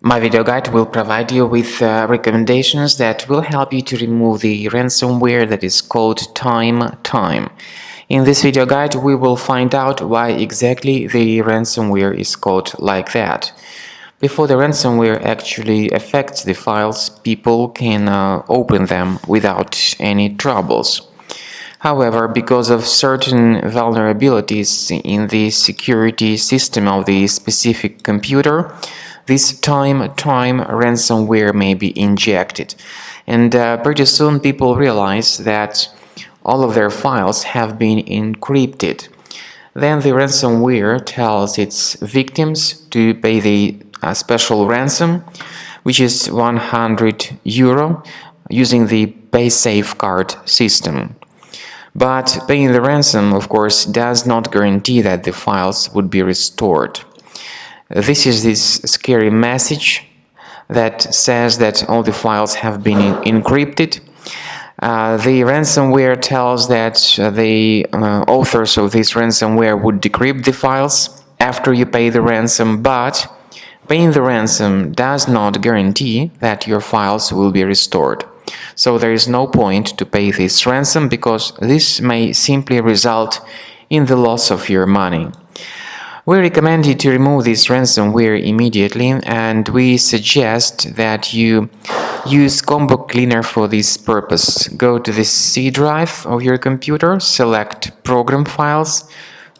My video guide will provide you with recommendations that will help you to remove the ransomware that is called timetime. In this video guide, we will find out why exactly the ransomware is called like that. Before the ransomware actually affects the files, people can open them without any troubles. However, because of certain vulnerabilities in the security system of the specific computer, this time ransomware may be injected. And pretty soon people realize that all of their files have been encrypted. Then the ransomware tells its victims to pay the special ransom, which is €100, using the PaySafe card system. But paying the ransom, of course, does not guarantee that the files would be restored. This is this scary message that says that all the files have been encrypted. The ransomware tells that the authors of this ransomware would decrypt the files after you pay the ransom, but paying the ransom does not guarantee that your files will be restored. So there is no point to pay this ransom because this may simply result in the loss of your money. We recommend you to remove this ransomware immediately, and we suggest that you use Combo Cleaner for this purpose. Go to the C drive of your computer, select Program Files,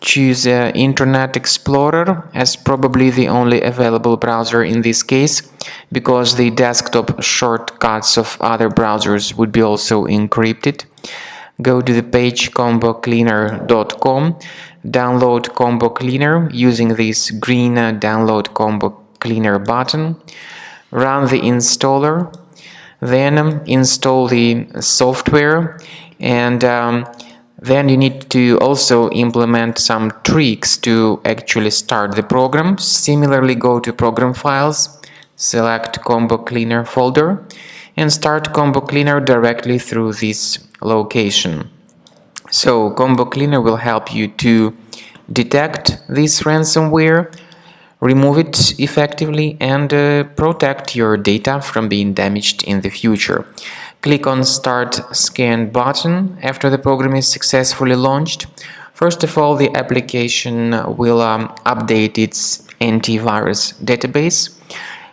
choose Internet Explorer as probably the only available browser in this case, because the desktop shortcuts of other browsers would be also encrypted. Go to the page combocleaner.com, download Combo Cleaner using this green Download Combo Cleaner button, run the installer, then install the software, and then you need to also implement some tricks to actually start the program. Similarly, go to Program Files, select Combo Cleaner folder, and start Combo Cleaner directly through this location. So Combo Cleaner will help you to detect this ransomware, remove it effectively, and protect your data from being damaged in the future. Click on Start Scan button after the program is successfully launched. First of all, the application will update its antivirus database,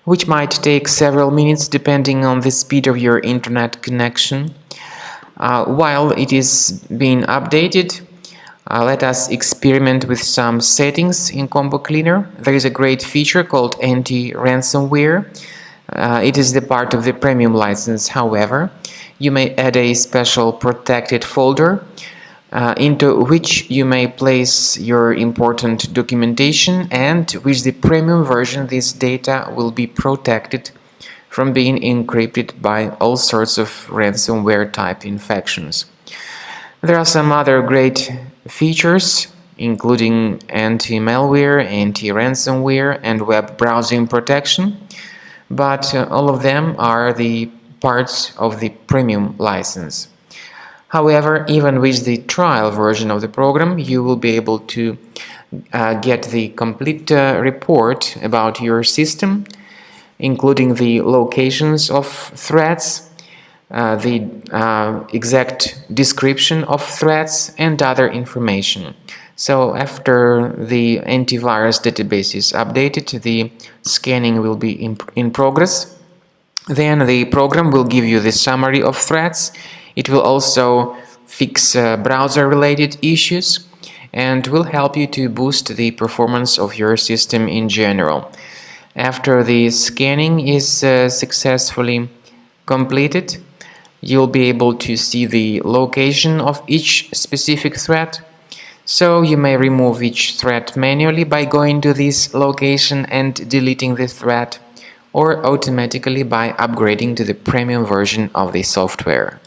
which might take several minutes depending on the speed of your internet connection. While it is being updated, let us experiment with some settings in Combo Cleaner. There is a great feature called anti-ransomware. It is the part of the premium license. However, you may add a special protected folder into which you may place your important documentation, and with the premium version this data will be protected from being encrypted by all sorts of ransomware type infections. There are some other great features, including anti-malware, anti-ransomware, and web browsing protection, but all of them are the parts of the premium license. However, even with the trial version of the program, you will be able to get the complete report about your system, including the locations of threats, the exact description of threats, and other information. So after the antivirus database is updated, the scanning will be in progress. Then the program will give you the summary of threats. It will also fix browser-related issues and will help you to boost the performance of your system in general. After the scanning is successfully completed, you'll be able to see the location of each specific threat. So you may remove each threat manually by going to this location and deleting the threat, or automatically by upgrading to the premium version of the software.